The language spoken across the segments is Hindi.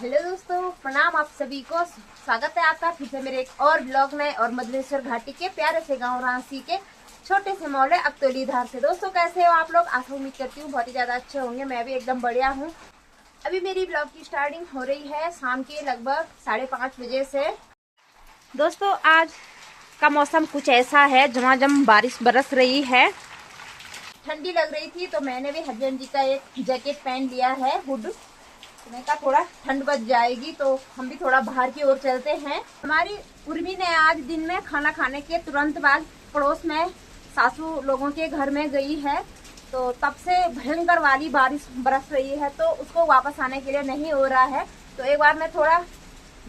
हेलो दोस्तों, प्रणाम आप सभी को। स्वागत है आपका फिर से मेरे एक और ब्लॉग में और मधुरेश्वर घाटी के प्यारे से गांव रांसी के छोटे से मोहल्ले अक्तौली धार से। दोस्तों कैसे हो आप लोग? आशा उम्मीद करती हूँ बहुत ही ज़्यादा अच्छे होंगे। मैं भी एकदम बढ़िया हूँ। अभी मेरी ब्लॉग की स्टार्टिंग हो रही है शाम के लगभग 5:30 बजे से। दोस्तों आज का मौसम कुछ ऐसा है, झमाझम बारिश बरस रही है। ठंडी लग रही थी तो मैंने भी हस्बैंड जी का एक जैकेट पहन लिया है, हुड। मैं कहा थोड़ा ठंड बच जाएगी तो हम भी थोड़ा बाहर की ओर चलते हैं। हमारी उर्मी ने आज दिन में खाना खाने के तुरंत बाद पड़ोस में सासू लोगों के घर में गई है, तो तब से भयंकर वाली बारिश बरस रही है, तो उसको वापस आने के लिए नहीं हो रहा है। तो एक बार मैं थोड़ा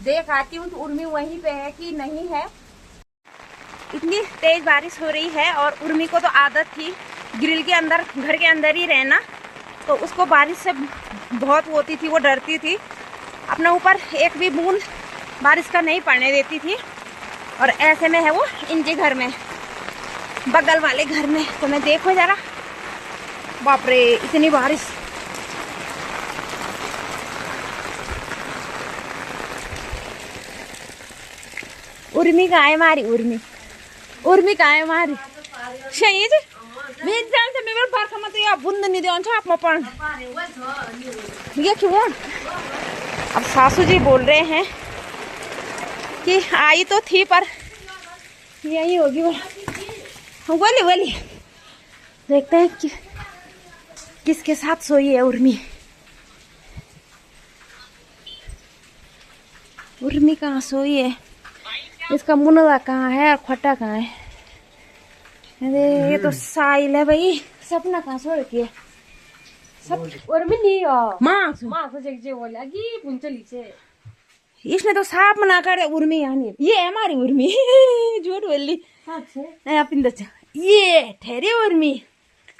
देख आती हूँ तो उर्मी वहीं पे है कि नहीं है। इतनी तेज बारिश हो रही है और उर्मी को तो आदत थी ग्रिल के अंदर, घर के अंदर ही रहना, तो उसको बारिश से बहुत होती थी, वो डरती थी। अपने ऊपर एक भी बूंद बारिश का नहीं पड़ने देती थी। और ऐसे में है वो इनके घर में, बगल वाले घर में। तो मैं देखो जरा, बाप रे इतनी बारिश। उर्मी का है मारी, उर्मी का है मारी सही जी। भेज जान्छ मेरो बर्खामा त यहाँ बुन्द नि दिन्छ आपमा पण ये क्यों। अब सासू जी बोल रहे हैं कि आई तो थी पर यही होगी वो। बोली देखते हैं कि किसके साथ सोई है उर्मी। उर्मी कहाँ सोई है? इसका मुन्ना कहाँ है और खट्टा कहाँ है? अरे ये तो साइल है भाई। सपना कहाँ सो रखी है? इसने तो साफ मना कर उर्मी यानी ये है हमारी उर्मी। झूठ बोली ये ठहरे उर्मी।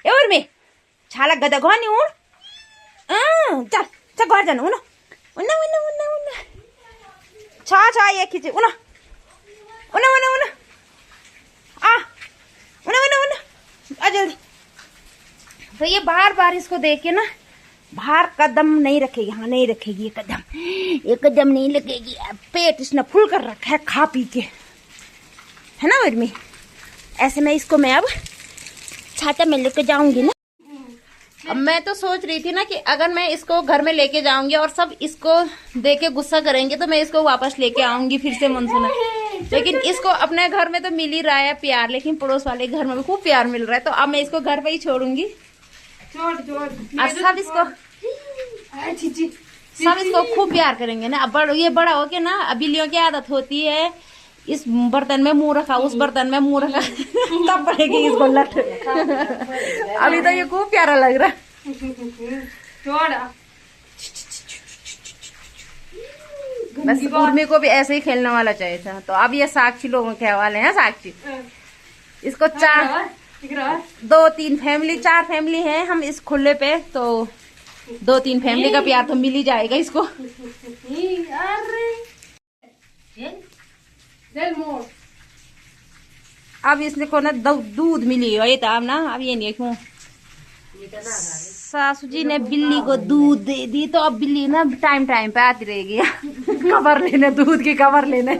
ए उर्मी छाला गदा घनी उड़ चल चल घर जाना उना उना उना उना उना छा ये खींचे उना उना उना उना आ उना उना उना आ जल्दी। तो ये बार बार इसको देख के ना बाहर कदम नहीं रखेगी। हाँ नहीं रखेगी ये कदम नहीं लगेगी। पेट इसने फुल कर रखा है खा पी के, है ना उर्मी? ऐसे में इसको मैं अब छाता में लेके जाऊंगी ना। अब मैं तो सोच रही थी ना कि अगर मैं इसको घर में लेके जाऊंगी और सब इसको देख के गुस्सा करेंगे तो मैं इसको वापस लेके आऊंगी फिर से मनसूना। लेकिन इसको अपने घर में तो मिल ही रहा है प्यार, लेकिन पड़ोस वाले घर में भी खूब प्यार मिल रहा है। तो अब मैं इसको घर पे ही छोड़ूंगी। सब इसको खूब प्यार करेंगे ना। अब ये बड़ा हो के ना, बिल्लियों की आदत होती है इस बर्तन में मुंह रखा, उस बर्तन में मुंह रखा, तब पड़ेगी इसको लट। अभी तो ये खूब प्यारा लग रहा है। बस उर्मी को भी ऐसे ही खेलने वाला चाहिए था। तो अब ये साक्षी लोगों के हवाले है। साक्षी इसको 2-3 फैमिली 4 फैमिली है हम इस खुले पे, तो 2-3 फैमिली का प्यार तो मिल ही जाएगा इसको। अब इसने को ना दूध मिली है ये तो अब ना, अब ये नहीं क्यों सासू जी ने बिल्ली को दूध दे दी, तो अब बिल्ली ना टाइम पे आती रहेगी खबर लेने, दूध की खबर लेने।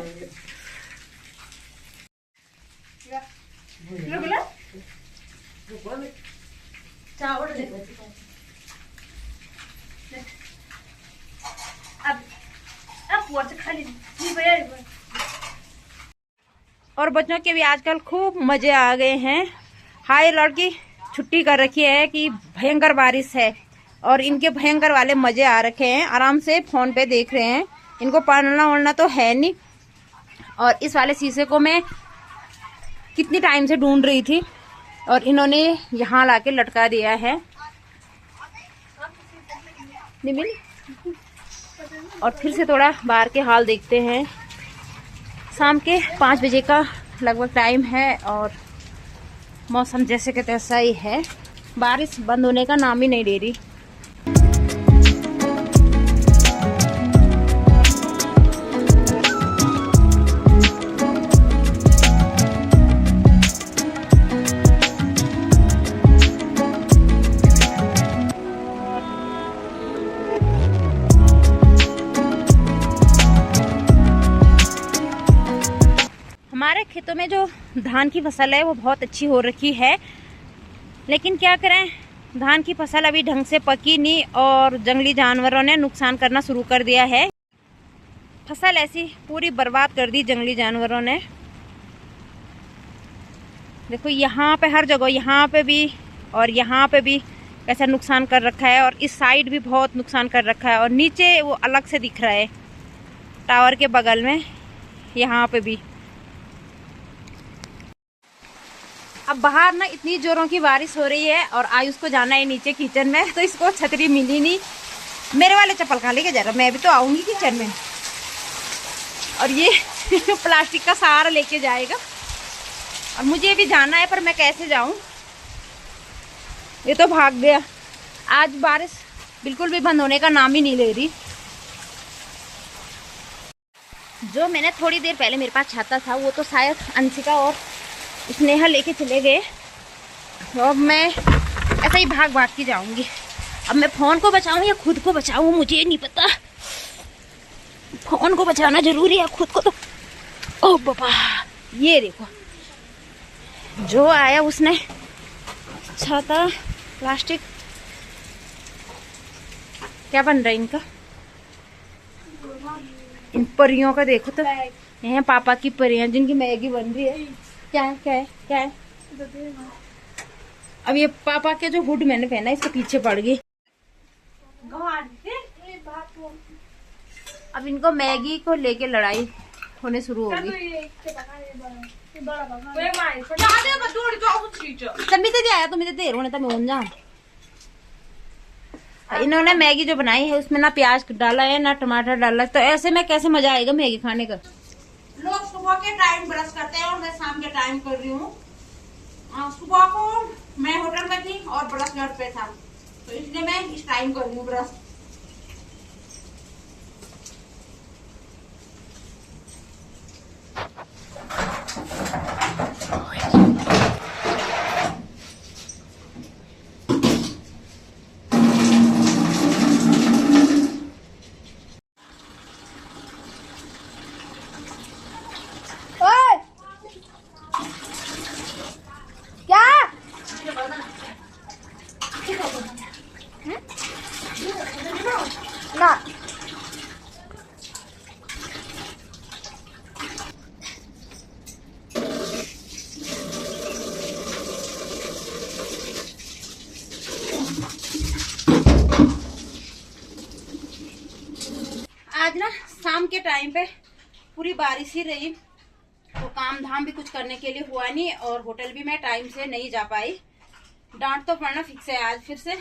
और बच्चों के भी आजकल खूब मजे आ गए हैं। हाय लड़की छुट्टी कर रखी है कि भयंकर बारिश है और इनके भयंकर वाले मजे आ रखे हैं। आराम से फोन पे देख रहे हैं। इनको पढ़ना वढ़ना तो है नहीं। और इस वाले शीशे को मैं कितनी टाइम से ढूंढ रही थी और इन्होंने यहाँ लाके लटका दिया है। नहीं मिली। और फिर से थोड़ा बाहर के हाल देखते हैं। शाम के 5 बजे का लगभग टाइम है और मौसम जैसे कि तैसा ही है। बारिश बंद होने का नाम ही नहीं ले रही। में जो धान की फसल है वो बहुत अच्छी हो रखी है, लेकिन क्या करें, धान की फसल अभी ढंग से पकी नहीं और जंगली जानवरों ने नुकसान करना शुरू कर दिया है। फसल ऐसी पूरी बर्बाद कर दी जंगली जानवरों ने। देखो यहाँ पे हर जगह, यहाँ पे भी और यहाँ पे भी कैसा नुकसान कर रखा है, और इस साइड भी बहुत नुकसान कर रखा है, और नीचे वो अलग से दिख रहा है टावर के बगल में, यहाँ पे भी। अब बाहर ना इतनी जोरों की बारिश हो रही है और आयुष को जाना है नीचे किचन में, तो इसको छतरी मिली नहीं। मेरे वाले चप्पल खा लेके जा रहा, मैं भी तो आऊंगी किचन में, और ये प्लास्टिक का सहारा लेके जाएगा, और मुझे भी जाना है, पर मैं कैसे जाऊं। ये तो भाग गया। आज बारिश बिल्कुल भी बंद होने का नाम ही नहीं ले रही। जो मैंने थोड़ी देर पहले मेरे पास छाता था वो तो शायद अंशिका और स्नेहा लेके चले गए, तो अब मैं ऐसे ही भाग भाग के जाऊंगी। अब मैं फोन को बचाऊं या खुद को बचाऊं मुझे नहीं पता। फोन को बचाना जरूरी है, खुद को तो ओ बाबा, ये देखो जो आया उसने छाता प्लास्टिक। क्या बन रहा है इनका, इन परियों का देखो तो, ये है पापा की परियां जिनकी मैगी बन रही है। क्या है क्या है क्या है? अब ये पापा के जो हुड मैंने पहना इसके पीछे पड़ गई। अब इनको मैगी को लेके लड़ाई होने शुरू होगी। आया तो मुझे देर होने तक मैं जा। इन्होंने मैगी जो बनाई है उसमें ना प्याज डाला है ना टमाटर डाला, तो ऐसे में कैसे मजा आएगा मैगी खाने का। लोग सुबह के टाइम ब्रश करते हैं और मैं शाम के टाइम कर रही हूँ। सुबह को मैं होटल में थी और ब्रश घर पे था, तो इसलिए मैं इस टाइम कर रही हूँ ब्रश। ना आज ना शाम के टाइम पे पूरी बारिश ही रही, तो काम धाम भी कुछ करने के लिए हुआ नहीं, और होटल भी मैं टाइम से नहीं जा पाई। डांट तो पड़ना फिक्स है आज फिर से।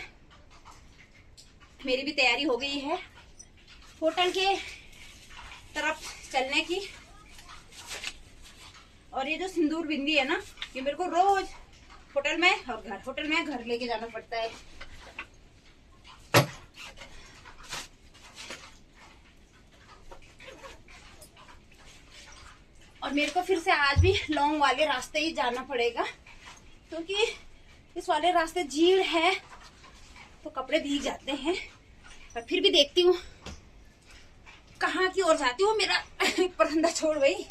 मेरी भी तैयारी हो गई है होटल के तरफ चलने की, और ये जो सिंदूर बिंदी है ना, ये मेरे को रोज होटल में और घर लेके जाना पड़ता है। और मेरे को फिर से आज भी लॉन्ग वाले रास्ते ही जाना पड़ेगा, क्योंकि इस वाले रास्ते झील है तो कपड़े भीग जाते हैं। पर फिर भी देखती हूँ कहाँ की ओर जाती हूँ। मेरा परंदा छोड़ गई।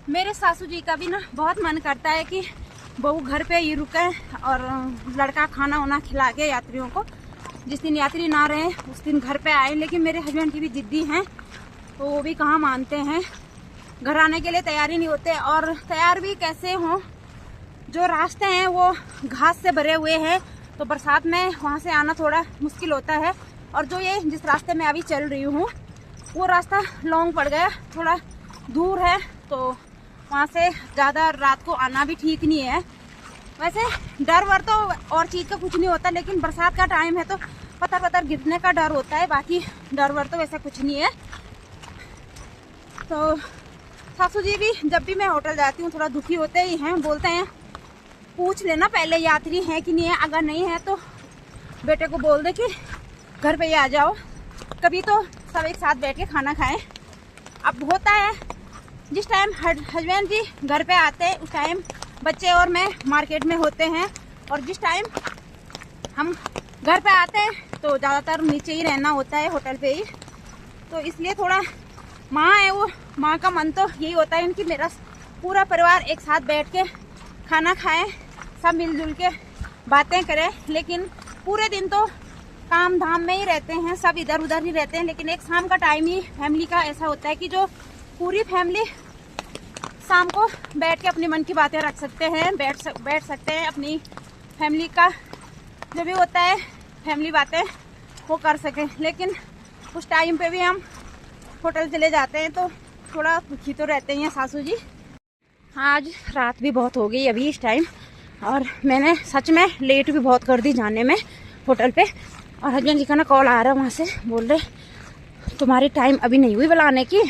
मेरे सासू जी का भी ना बहुत मन करता है कि बहू घर पे ही रुके और लड़का खाना वाना खिला के यात्रियों को, जिस दिन यात्री ना रहे उस दिन घर पे आए। लेकिन मेरे हस्बैंड की भी जिद्दी हैं, तो वो भी कहाँ मानते हैं, घर आने के लिए तैयार ही नहीं होते। और तैयार भी कैसे हों, जो रास्ते हैं वो घास से भरे हुए हैं, तो बरसात में वहाँ से आना थोड़ा मुश्किल होता है। और जो ये जिस रास्ते में अभी चल रही हूँ वो रास्ता लॉन्ग पड़ गया, थोड़ा दूर है, तो वहाँ से ज़्यादा रात को आना भी ठीक नहीं है। वैसे डर वर तो और चीज़ का कुछ नहीं होता, लेकिन बरसात का टाइम है तो पत्थर पत्थर गिरने का डर होता है, बाकी डर वर तो वैसा कुछ नहीं है। तो सासू जी भी जब भी मैं होटल जाती हूँ थोड़ा दुखी होते ही हैं, बोलते हैं पूछ लेना पहले यात्री है कि नहीं है, अगर नहीं है तो बेटे को बोल दे कि घर पे ही आ जाओ, कभी तो सब एक साथ बैठ के खाना खाएं। अब होता है जिस टाइम हस्बैंड जी घर पे आते हैं उस टाइम बच्चे और मैं मार्केट में होते हैं, और जिस टाइम हम घर पे आते हैं तो ज़्यादातर नीचे ही रहना होता है होटल पे ही। तो इसलिए थोड़ा माँ है वो, माँ का मन तो यही होता है कि मेरा पूरा परिवार एक साथ बैठ के खाना खाए, सब मिलजुल के बातें करें। लेकिन पूरे दिन तो काम धाम में ही रहते हैं, सब इधर उधर ही रहते हैं, लेकिन एक शाम का टाइम ही फैमिली का ऐसा होता है कि जो पूरी फैमिली शाम को बैठ के अपने मन की बातें रख सकते हैं, बैठ सकते हैं, अपनी फैमिली का जो भी होता है फैमिली बातें वो कर सकें। लेकिन उस टाइम पे भी हम होटल चले जाते हैं तो थोड़ा दुखी तो रहते हैं सासू जी। आज रात भी बहुत हो गई अभी इस टाइम, और मैंने सच में लेट भी बहुत कर दी जाने में होटल पे। और हस्बैंड जी का ना कॉल आ रहा है वहाँ से, बोल रहे तुम्हारी टाइम अभी नहीं हुई बुलाने की।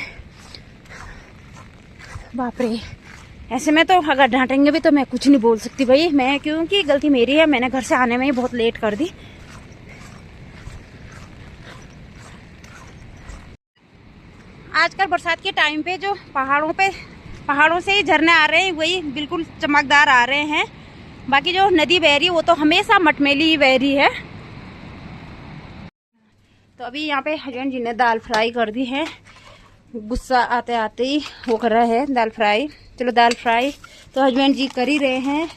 बाप रे, ऐसे में तो अगर डांटेंगे भी तो मैं कुछ नहीं बोल सकती भाई, मैं क्योंकि गलती मेरी है, मैंने घर से आने में ही बहुत लेट कर दी। आजकल बरसात के टाइम पे जो पहाड़ों से ही झरने आ रहे हैं वही बिल्कुल चमकदार आ रहे हैं, बाकी जो नदी बह रही है वो तो हमेशा मटमेली ही बह रही है। तो अभी यहाँ पे हस्बैंड जी ने दाल फ्राई कर दी है, गुस्सा आते आते ही वो कर रहा है दाल फ्राई। चलो दाल फ्राई तो हस्बैंड जी कर ही रहे हैं।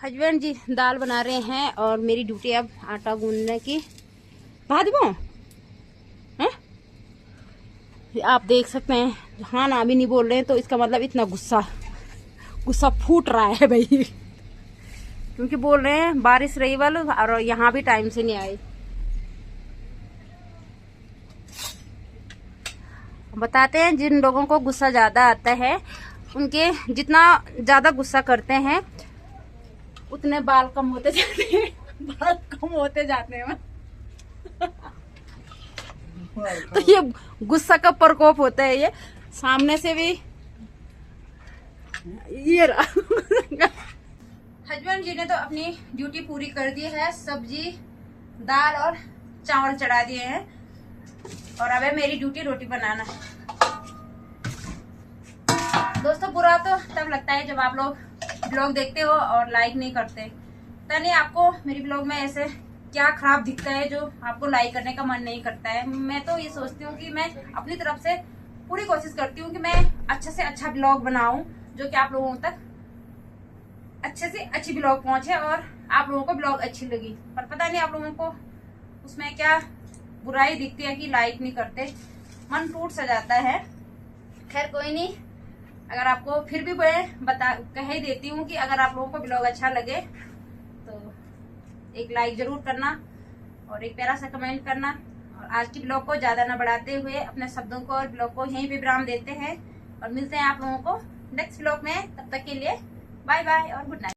हस्बैंड जी दाल बना रहे हैं और मेरी ड्यूटी अब आटा गूंदने की। बाद में आप देख सकते हैं हाँ ना भी नहीं बोल रहे हैं, तो इसका मतलब इतना गुस्सा फूट रहा है भाई, क्योंकि बोल रहे हैं बारिश रही वाल और यहाँ भी टाइम से नहीं आई। बताते हैं जिन लोगों को गुस्सा ज्यादा आता है उनके जितना ज्यादा गुस्सा करते हैं उतने बाल कम होते जाते हैं, बाल कम होते जाते हैं। तो ये गुस्सा का प्रकोप होता है, ये सामने से भी ये हस्बैंड जी ने तो अपनी ड्यूटी पूरी कर दी है, सब्जी दाल और चावल चढ़ा दिए हैं, और अब है मेरी ड्यूटी रोटी बनाना है। दोस्तों बुरा तो तब लगता है जब आप लोग ब्लॉग देखते हो और लाइक नहीं करते। पता नहीं आपको मेरी ब्लॉग में ऐसे क्या खराब दिखता है जो आपको लाइक करने का मन नहीं करता है। मैं तो ये सोचती हूँ कि मैं अपनी तरफ से पूरी कोशिश करती हूँ कि मैं अच्छे से अच्छा ब्लॉग बनाऊं जो कि आप लोगों तक अच्छे से अच्छी ब्लॉग पहुंचे और आप लोगों को ब्लॉग अच्छी लगी। पर पता नहीं आप लोगों को उसमें क्या बुराई दिखती है कि लाइक नहीं करते, मन टूट सा जाता है। खैर कोई नहीं, अगर आपको फिर भी मैं कह ही देती हूँ कि अगर आप लोगों को ब्लॉग अच्छा लगे तो एक लाइक जरूर करना और एक प्यारा सा कमेंट करना। और आज की ब्लॉग को ज्यादा न बढ़ाते हुए अपने शब्दों को और ब्लॉग को यहीं पे विराम देते हैं और मिलते हैं आप लोगों को नेक्स्ट ब्लॉग में। तब तक के लिए बाय बाय और गुड नाइट।